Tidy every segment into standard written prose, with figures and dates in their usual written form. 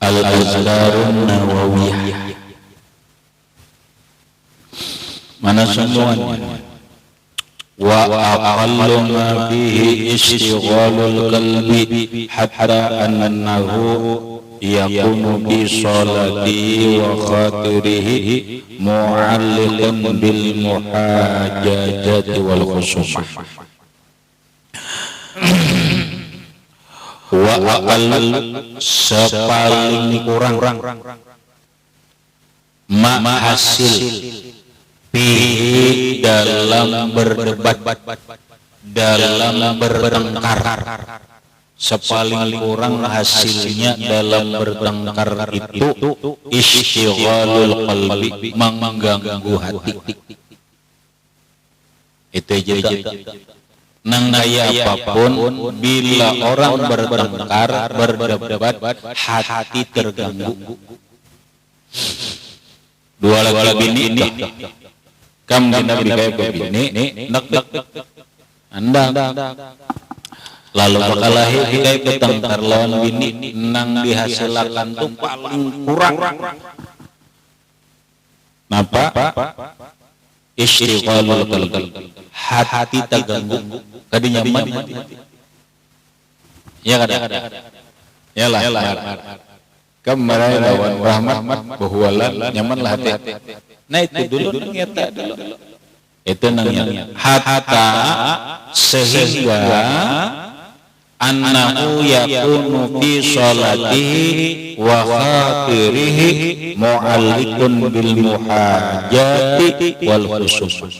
Al-Azkarun Nawawiyah. Mana semuanya? Wa aqallu ma fihi istighalul qalbi hatta annahu yakunu bi salatihi wa khatirihi mu'alliqun bil muhajajati wal khusumah. Wa aqal sepaling kurang ma hasil fihi dalam berdebat, dalam bertengkar, sepaling kurang hasilnya dalam bertengkar itu isyighalul qalbi, mengganggu hati. Itu juga nang daya apapun, bila orang bertengkar, berdebat, hati terganggu. Dua laki bini ini kam dina bini bini nek anda lalu bakalahi hikai bertengkar lawan bini nang dihasilkan tuh paling kurang. Napa? Isyighalul qalbi, hati terganggu, kadi nyaman. Ya kada? Yalah. Kemarin lawan rahmat bahwalan nyaman lah hati. Nah itu dulu nyata dulu. Itu nangnya hatta sehingga annahu yakunu fi sholatihi wa khatirihi mu'allikun bil muhajati wal khusumah,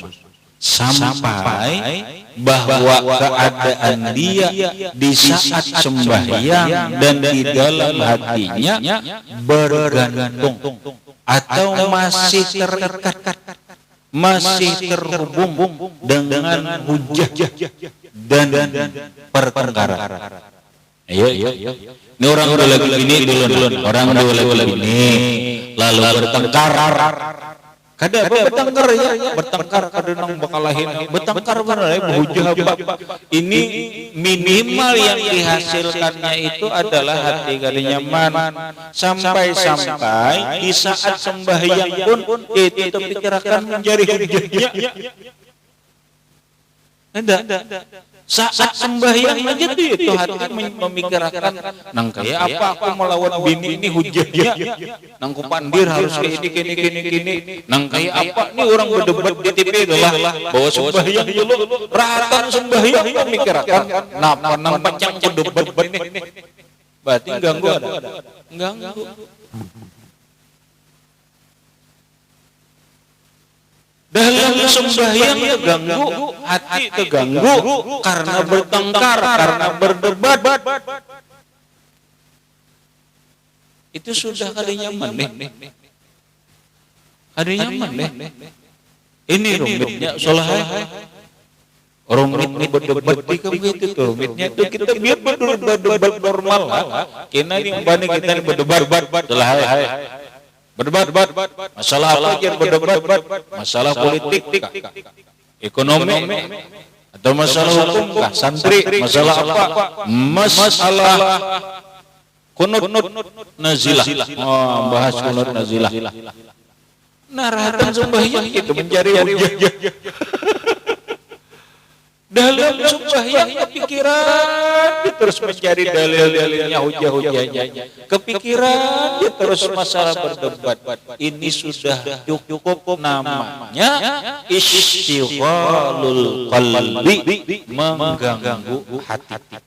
sampai bahwa keadaan dia di saat sembahyang dan di dalam hatinya bergantung atau masih terikat, masih terhubung dengan hujah dan pertengkaran. Ayo. Ini orang udah lagi ini dulu. Orang udah lagi ini lalu bertengkar. Kada bertengkar ya, bertengkar kada nang bakalahin. Bertengkar benar ya, hujah apa. Ini minimal yang dihasilkannya itu adalah hati kada nyaman. Sampai di saat sembahyang pun itu terpikirkan menjadi hujahnya. Ada. Saat sembahyang aja tuh itu hati memikirkan nang kayak apa aku melawan bini ini hujahnya, nang ku pandir harus kayak ini nang kayak apa nih orang berdebat di TV itulah bahwa sembahyang dulu perhatian sembahyang memikirkan napa nang pancang berdebat ini berarti ganggu ada ganggu. Dalam sembahyang terganggu, hati terganggu karena bertengkar, karena berdebat. Itu sudah kada nyaman nih. Kada nyaman nih. Ini rumitnya salah. Orang rumit berdebat begitu tuh. Rumitnya itu kita biar berdebat normal. Kena nih umpamanya kita berdebat salah. Berdebat masalah apa aja, berdebat masalah politik, ekonomi, atau masalah hukum, santri, masalah apa, masalah kunut nazilah, bahas kunut nazilah. Naratan sembahyang itu mencari hujah. Dalam sembahyang kepikiran dia terus mencari dalil-dalilnya, hujah-hujahnya. Kepikiran dia terus masalah berdebat. Ini sudah cukup namanya isyighalul qalbi, mengganggu hati.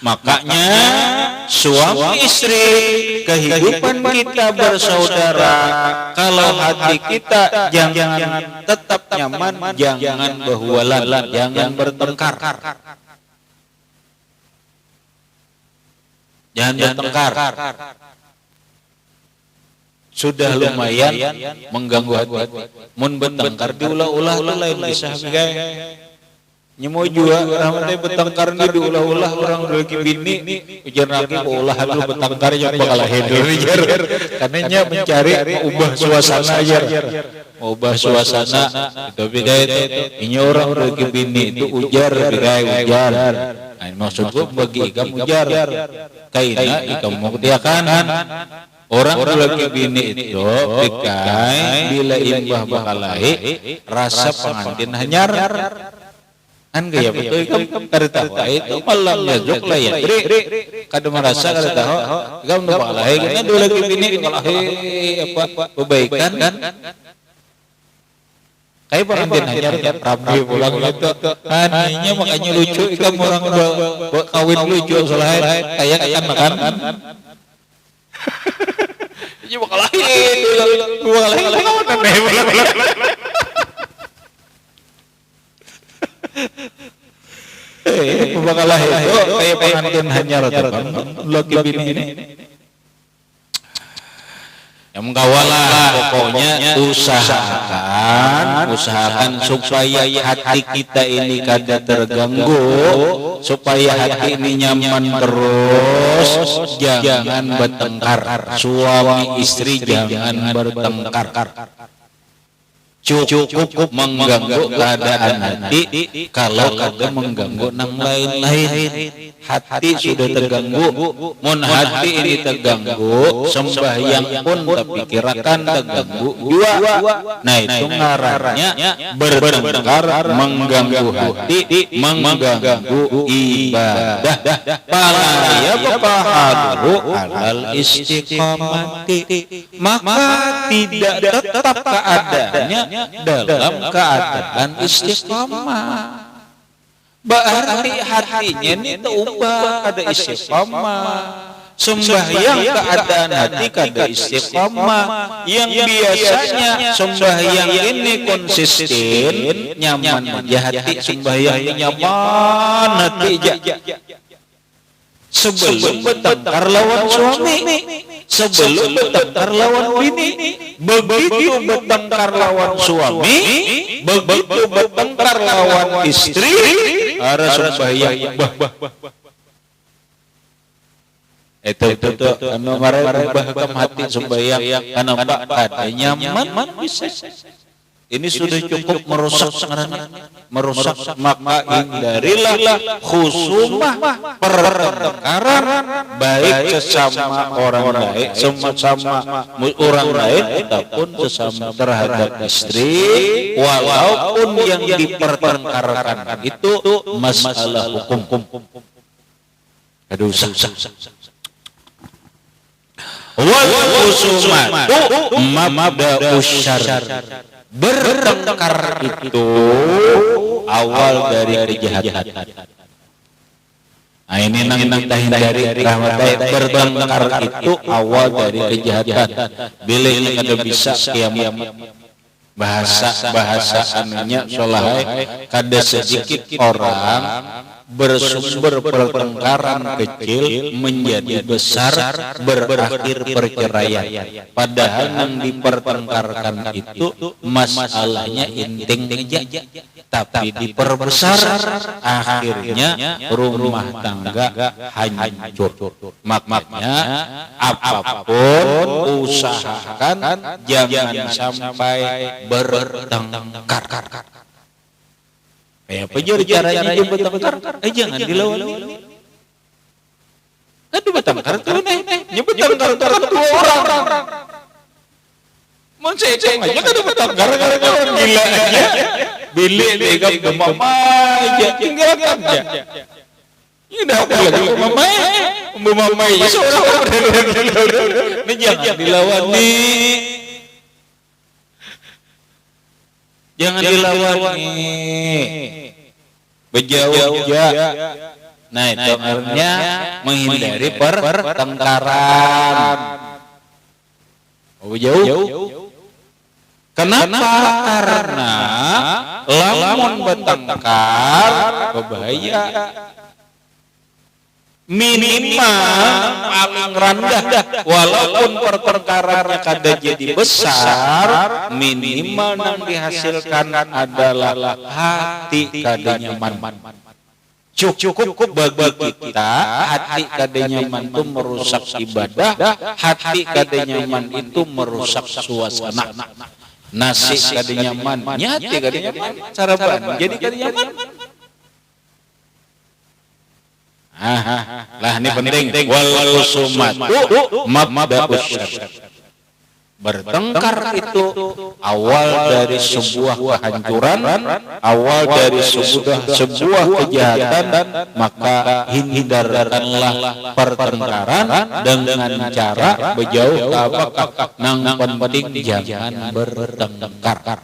Makanya suami istri, kehidupan kita bersaudara, kalau hati kita jangan tetap nyaman, jangan berhualan, jangan bertengkar. Jangan bertengkar. Sudah lumayan mengganggu hati. Mun bertengkar diulah-ulah lain bisa guys. Nyemo juga rahmatnya bertengkar ini diulah-ulah orang lagi bini ujar lagi ulah lu bertengkar yang bakal hidup karena mencari ubah suasana aja ubah suasana tapi kayak ini orang bagi bini itu ujar birai ujar. Nah, maksud gua bagi ikam ujar kaina ikam mau dia kan orang lagi bini itu pikai bila imbah bakalahi rasa pengantin hanyar kan gaya betul ikam kada tahu itu malam yazuk lah ya kada merasa kada tahu ikam nu bakalahi kena dua lagi bini bakalahi apa kebaikan kan kayak pengantin hanyar rapi pulang gitu hanya makanya lucu ikam orang kawin lucu soalnya kayak kan makan ini bakal lahir bakal lahir kayak pengantin hanyar laki bini ini yang mengkawalah pokoknya usahakan supaya hati kita ini kada terganggu, supaya hati ini nyaman terus, jangan bertengkar, suami istri jangan bertengkar. Cukup mengganggu keadaan hati kalau kada mengganggu nang lain-lain. Hati sudah terganggu, mun hati ini terganggu, sembahyang pun terpikirkan terganggu dua. Nah itu ngarannya bertengkar, mengganggu hati, mengganggu ibadah. Palaya bapahadru alal istiqamati, maka tidak tetap keadaannya dalam keadaan istiqamah. Berarti hatinya ini terubah kada istiqamah. Sembahyang keadaan hati kada istiqamah. Yang biasanya sembahyang ini konsisten, nyaman aja hati, sembahyang nyaman hati aja. Sebelum bertengkar lawan suami, sebelum bertengkar lawan bini, begitu bertengkar lawan suami, begitu bertengkar lawan istri, harus sembahyang. Itu anu marah bahkan hati sembahyang karena ada nyaman bisa. Ini sudah cukup merusak, maka hindarilah khusumah, pertengkaran baik sesama orang lain, sama orang lain ataupun sesama terhadap istri, walaupun yang dipertengkarkan itu masalah hukum. Aduh, wal khusumatu mabda'us syarr. Bertengkar itu awal dari kejahatan. Nah ini nang hindari rahmatai. Bertengkar itu awal dari kejahatan. Bila ini kada bisa kiamat bahasa anunya solahai kada sedikit orang bersumber pertengkaran kecil menjadi besar, berakhir perceraian. Padahal yang dipertengkarkan itu masalahnya inting aja, tapi diperbesar, akhirnya rumah tangga hancur. Makanya apapun usahakan jangan sampai bertengkar. Apa caranya dia bertengkar? Jangan dilawan. Aduh bertengkar tuh nyebut bertengkar dua orang. Menceceng aja kan bertengkar gara-gara gila aja. Bili digam mama aja tinggalkan aja. Ini dah apa lagi mama ya seorang. Ini jangan dilawan nih. Jangan dilawan nih. Berjauh ya. Nah itu artinya menghindari pertengkaran. Berjauh. Kenapa? Karena lamun bertengkar berbahaya. Minimal paling rendah, walaupun pertengkarannya kada jadi besar, minimal yang dihasilkan adalah hati kada nyaman. Cukup bagi kita hati kada nyaman itu merusak ibadah, hati kada nyaman itu merusak suasana. nasi kada nyaman, nyate kada nyaman, sarapan jadi kada nyaman. Lah ini penting. Wal khusumatu mabda'us syarr. Bertengkar itu awal dari sebuah kehancuran, awal dari sebuah kejahatan, maka hindarkanlah pertengkaran dengan cara berjauh ke apakah nang penting jangan bertengkar.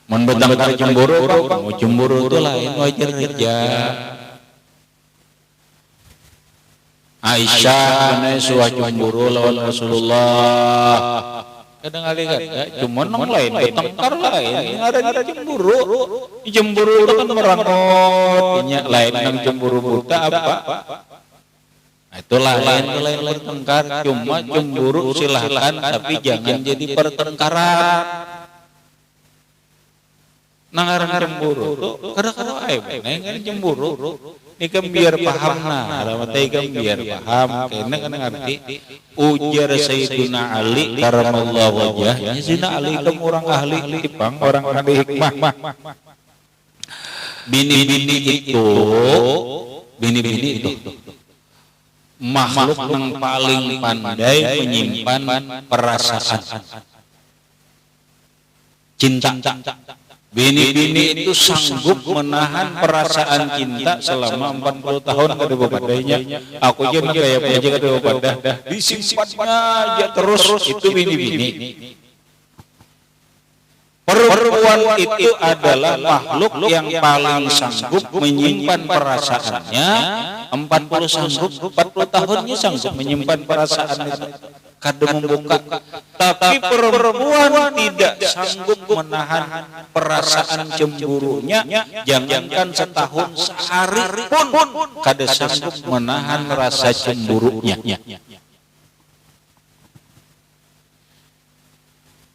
Bertengkar cemburu, cemburu itu lain wajar aja. Aisyah mana suah cemburu lawan Rasulullah. Kadang kali kan, cuma nong lain bertengkar lain, ada cemburu. Cemburu itu kan merangkut, lain nang cemburu buta apa? Itu lain bertengkar, cuma cemburu silahkan, tapi jangan jadi pertengkaran. Nangaran cemburu tuh kadang-kadang nengan cemburu ini kan biar paham kan biar paham karena kan ngerti ujar Sayyidina Ali karamallahu wajhah. Sayyidina Ali itu orang ahli tipang, orang ahli hikmah. Bini-bini itu makhluk yang paling pandai menyimpan perasaan cinta. Bini-bini itu sanggup menahan perasaan cinta selama 40 tahun kada bapaknya. Aku aja kayak aja kada bapak disimpannya aja terus itu bini-bini. Perempuan itu adalah makhluk yang paling sanggup menyimpan perasaannya. 40 tahunnya sanggup menyimpan perasaan itu. Kada membuka, tapi perempuan tidak sanggup menahan perasaan cemburunya. Jangankan setahun, sehari pun kada sanggup menahan rasa cemburunya.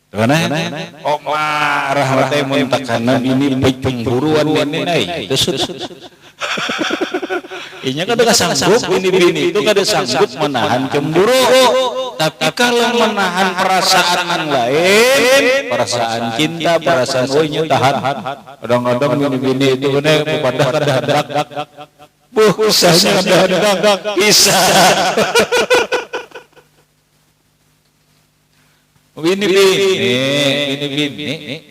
Karena marah teh muntakana ini pecemburuan ini itu inya kada sanggup bini-bini itu kada sanggup menahan cemburu. Tapi kalau menahan perasaan yang lain, perasaan cinta, perasaan woynya tahan. Kadang-kadang bini-bini itu benar pada kadang-kadang kisahnya kadang-kadang kisah. Bini-bini,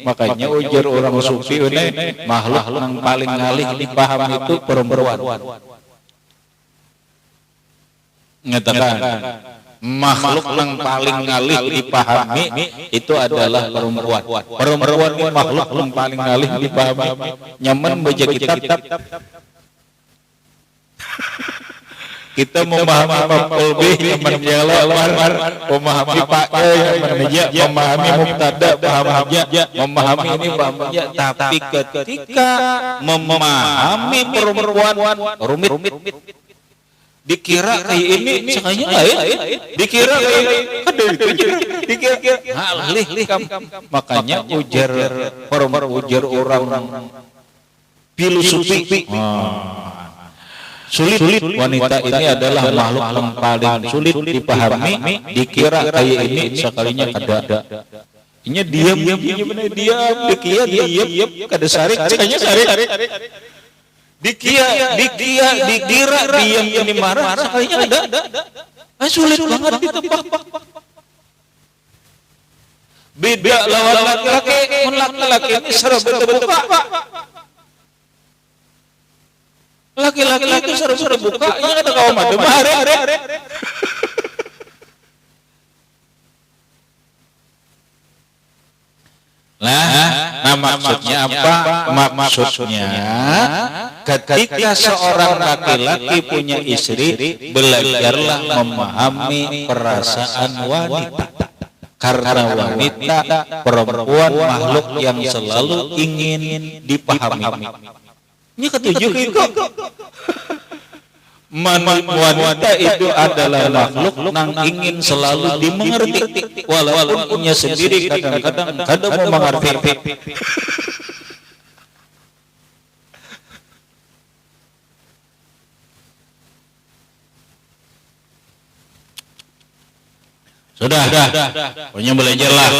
makanya ujar orang sufi ini makhluk yang paling ngalih dipaham itu perempuan. Ngatakan makhluk yang paling ngalih dipahami itu adalah perempuan. Perempuan ini makhluk yang paling ngalih dipahami. Nyaman baca kitab. Kita memahami maf'ul bih, nyaman jalan, memahami fa'il, memahami mubtada, memahami ini, tapi ketika memahami perempuan rumit. Dikira kayak ini, sekanya lain. Dikira kayak dikira alih. Makanya ujar orang filosofi. Sulit wanita ini adalah makhluk yang paling sulit dipahami. Dikira kayak ini, sekalinya kada. Inya diam, dikira diam, kada sarik, sekalinya sarik. Dikira diam ini marah, sekalinya ada. Sulit banget ditebak. Beda lawan laki-laki ini serba terbuka. Laki-laki itu seru-seru buka, ini ada kawan madem hari. Nah, maksudnya apa? Maksudnya ketika seorang laki-laki punya istri, belajarlah memahami perasaan wanita. Karena wanita perempuan makhluk yang selalu ingin dipahami. Ini ketujuh itu. Wanita itu adalah makhluk yang ingin selalu dimengerti, walaupun punya sendiri kadang-kadang kada mau mengerti. Sudah. Pokoknya belajarlah.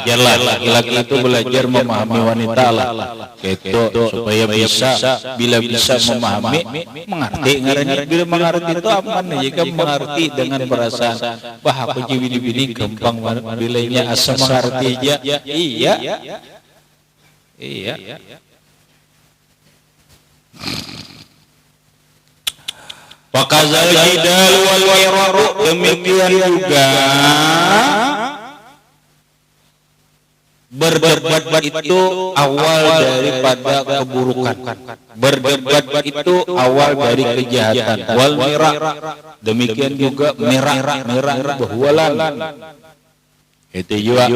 Laki-laki itu belajar memahami wanita lah. Gitu supaya bila bisa memahami, mengerti. Bila mengerti itu aman. Jika mengerti dengan perasaan, bah aku bini gampang bilanya asal mengerti aja. Iya. Wakazal jidal wal miraru, demikian juga berdebat itu awal daripada keburukan. Berdebat itu awal dari kejahatan. Wal mira, demikian juga merah berhualan. Itu juga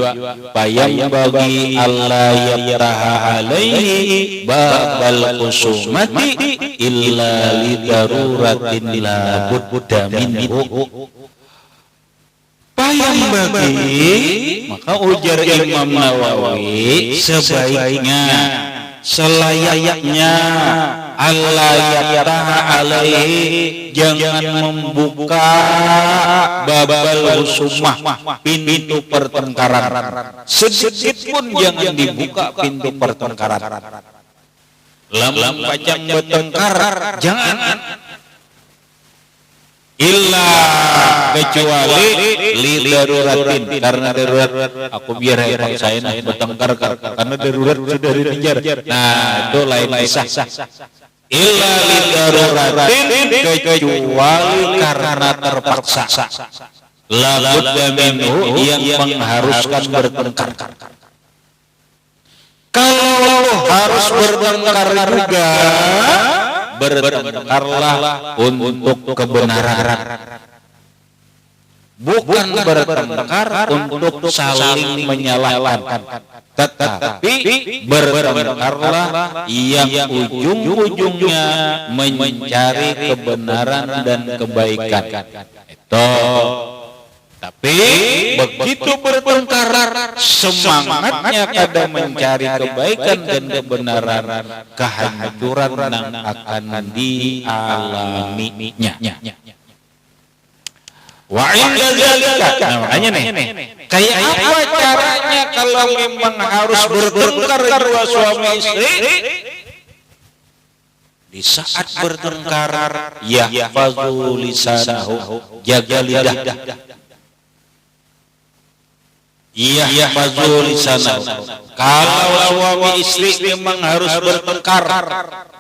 payam bagi Allah yaftaha alaihi babal khusumati illa li daruratin la budda minhu. Payam bagi, maka ujar Imam Nawawi, sebaiknya selayaknya Allah yaftaha alaihi, jangan membuka babal husumah, pintu pertengkaran. Sedikit pun jangan dibuka pintu pertengkaran. Lam pacang bertengkar, jangan. Illa kecuali li daruratin, karena darurat. Aku biar repot saya nak bertengkar karena darurat sudah dikejar. Nah, itu lain kisah. Illa li daruratin, kecuali karena terpaksa. La budda minhu, yang mengharuskan bertengkar. Kalau harus bertengkar juga, bertengkarlah untuk kebenaran, bukan bertengkar untuk saling menyalahkan, tetapi bertengkarlah yang ujung-ujungnya mencari kebenaran dan kebaikan. Itu. Tapi begitu bertengkar, semangatnya pada mencari kebaikan dan kebenaran, kehancuran yang akan dialaminya. Wa inda zalika, makanya nih, kayak apa caranya kalau memang harus bertengkar dua suami istri? Di saat bertengkar, yahfazu lisanahu, jaga lidah. Yahfazu lisanahu. Kalau suami istri memang harus bertengkar,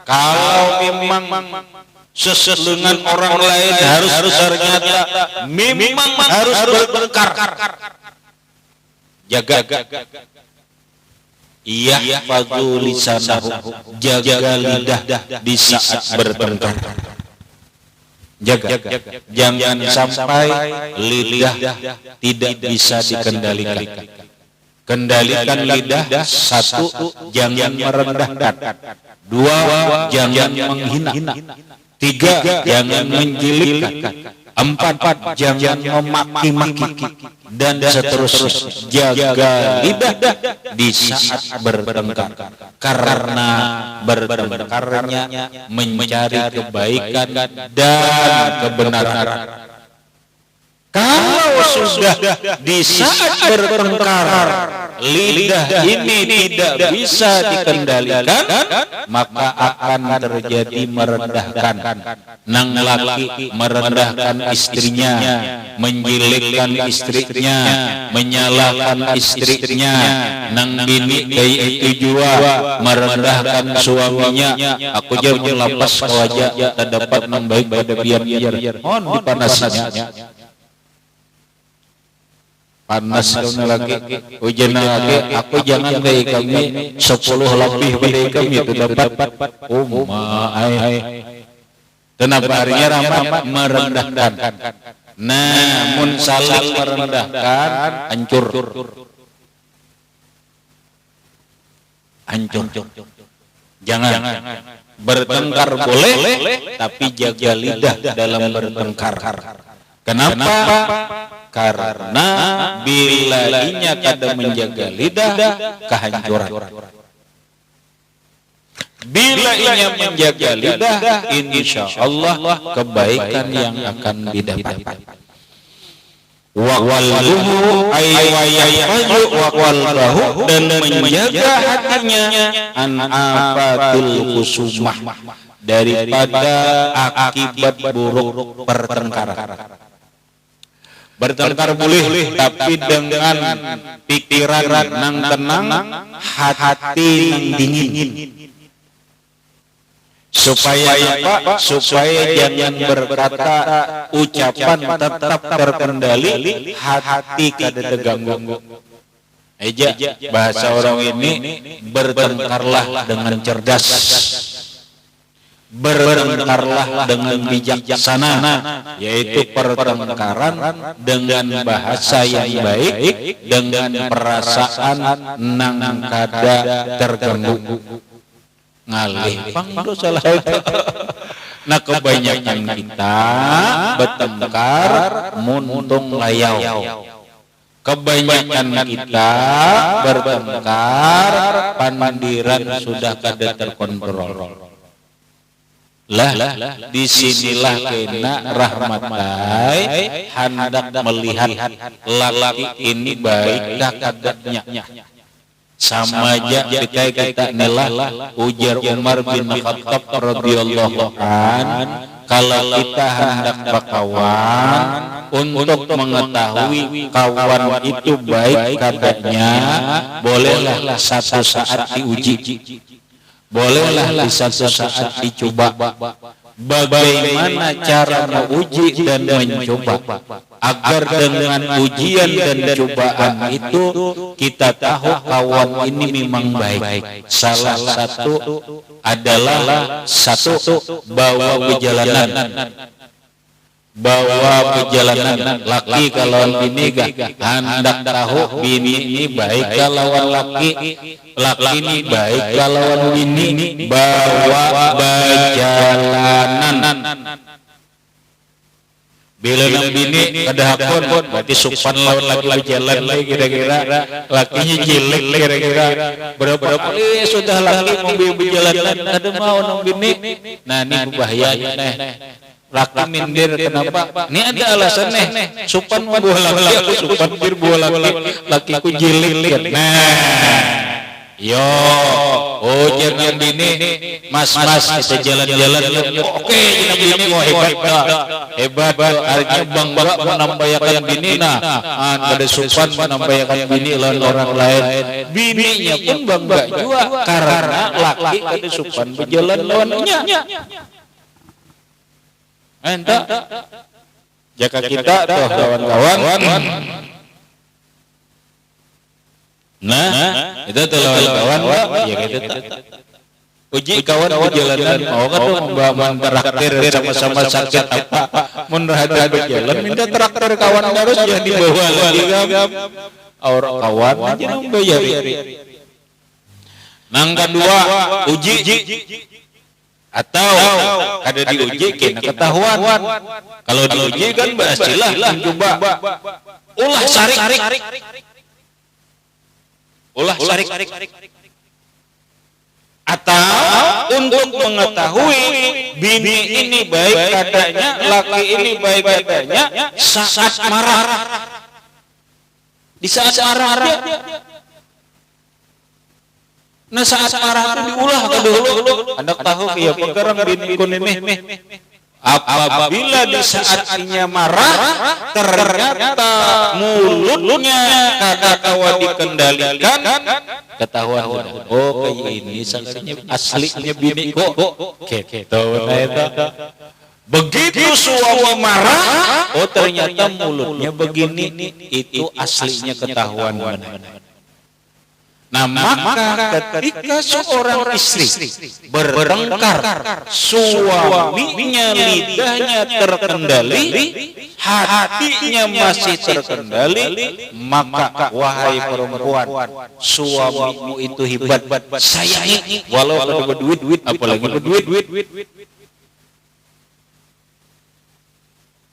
kalau memang seselungan orang lain harus ternyata memang harus bertengkar, jaga. Yahfazu lisanahu, jaga lidah di saat bertengkar. Jaga, jangan sampai lidah tidak bisa dikendalikan. Kendalikan lidah. Satu, jangan merendahkan. Dua, jangan menghina. Tiga, jangan menjelekkan. Empat, jangan memaki-maki. Dan seterusnya. Jaga lidah di saat bertengkar, karena bertengkarnya mencari kebaikan dan kebenaran. Kalau sudah di saat bertengkar lidah ini tidak bisa dikendalikan, maka akan terjadi merendahkan. Nang laki merendahkan istrinya, menjelekkan istrinya, menyalahkan istrinya. Nang bini kayak itu juga merendahkan suaminya. Aku jangan lapas wajah tak dapat membaik pada biar mohon dipanasnya. Panas kau lagi, hujan lagi. Aku jangan kayak kami 10 lebih pada kami itu dapat. Kenapa harinya ramah merendahkan? Namun saling merendahkan, hancur. Jangan. Bertengkar boleh, tapi jaga lidah dalam bertengkar. Kenapa? Karena bila inya kada menjaga lidah, kehancuran. Bila inya menjaga lidah, insya Allah kebaikan yang akan didapat. wa qalbuhu ay wa yahfazu wa qalbahu, dan menjaga hatinya an afatil khusumah, daripada akibat buruk pertengkaran. Bertengkar boleh, tapi dengan pikiran nang tenang, hati nang dingin. Supaya apa? Supaya jangan berkata ucapan tetap terkendali, hati kada terganggu. Eja bahasa orang ini, bertengkarlah dengan cerdas, bertengkarlah dengan bijaksana, yaitu pertengkaran dengan bahasa yang baik, dengan perasaan nang kada terganggu. Ngalih pangdo salah itu. Nah, kebanyakan kita bertengkar muntung layau. Kebanyakan kita bertengkar pandiran sudah kada terkontrol. Lah, disinilah kena rahmatai hendak melihat laki ini baik dah kadanya. Sama aja kita nilah ujar Umar bin Khattab radhiyallahu an, kalau kita hendak berkawan untuk mengetahui kawan itu baik kadanya, bolehlah satu saat diuji, bolehlah di satu saat dicoba. Bagaimana cara menguji dan mencoba, agar dengan ujian dan cobaan itu kita tahu kawan ini memang baik. Salah satu adalah bawa perjalanan laki kalau bini hendak tahu bini ini baik kalau laki ini baik kalau bini, bawa perjalanan. Bila nang bini kada hakon, berarti supan lawan laki jalan lagi kira-kira, lakinya jelek kira-kira. Berapa kali sudah laki mau berjalan ada mau nang bini. Nah, ini bahayanya nih. Laki mindir kenapa? Ini ada alasan nih. Supan buah laki, aku supan bir buah lakiku jelek. Nah, yo, jangan bini, mas kita jalan-jalan. Oke, jangan bini mau hebat, artinya bangga menambayakan bini. Nah, ada supan menambayakan bini lawan orang lain. Bininya pun bangga juga karena laki ada supan berjalan lawannya. Entah, jika kita tuh kawan-kawan. Nah, itu tuh lawan-lawan, ya gitu. Uji kawan perjalanan, mau kan tuh membawa traktir sama-sama sakit apa, menurut jalan minta traktir kawan harus jadi dibawa lagi orang kawan aja nang bayari. Nang kedua uji atau ada diuji kena ketahuan. Kalau diuji kan pastilah mencoba ulah sarik. Atau untuk mengetahui bini ini baik katanya, laki ini baik katanya, saat marah. Di saat marah dia. Nah, saat marah itu diulah dulu. Anda tahu ya perkara bini kun ini. Apabila di saatnya marah ternyata mulutnya kada dikendalikan, ketahuan oh kayak ini saksinya aslinya bini kok gitu. Begitu suami marah, oh ternyata mulutnya begini, itu aslinya ketahuan benar. Nah, maka ketika seorang istri bertengkar, suaminya lidahnya terkendali, hatinya masih terkendali, maka wahai perempuan, suamimu itu hebat, sayangi walau kada berduit, apalagi berduit.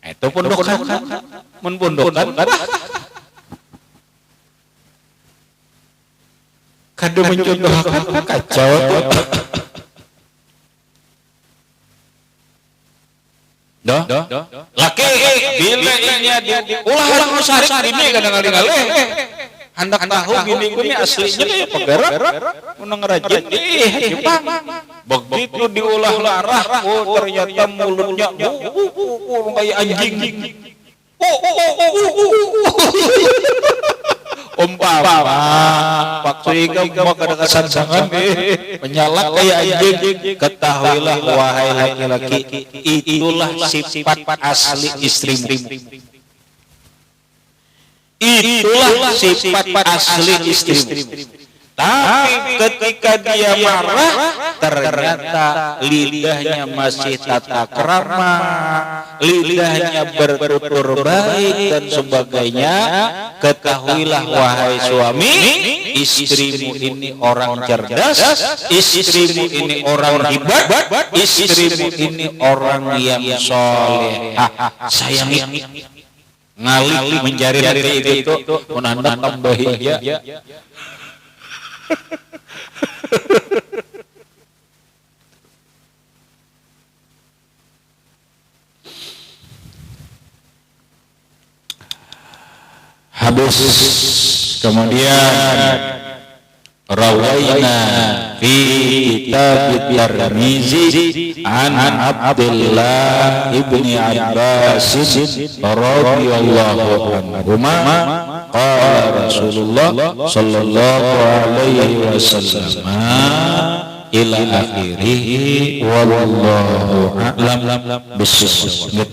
Itu pondokan, menpondokan kan? Kada mencontohkan kacau tuh. Laki bila inya diulah masarik bini kadang-kadang hendak tahu bini ku ini aslinya ya pegerak menang rajin Jepang begitu diolah larah ternyata mulutnya kayak anjing umpama paksika mau kada kasansangan menyalak kayak anjing ketahuilah wahai laki-laki itulah sifat asli istrimu itulah sifat asli istrimu tapi ketika dia marah ternyata lidahnya masih tata krama, lidahnya bertutur baik dan sebagainya, ketahuilah wahai suami, istrimu ini orang cerdas, istrimu ini orang hebat, istrimu ini orang yang soleh. Sayangi ngalih mencari itu menanda tambahi ya. Habis kemudian rawaina fi kitab Tirmizi an Abdullah ibni Abbas radhiyallahu anhuma qala Rasulullah sallallahu alaihi wasallam ila akhirih wallahu a'lam bissawab.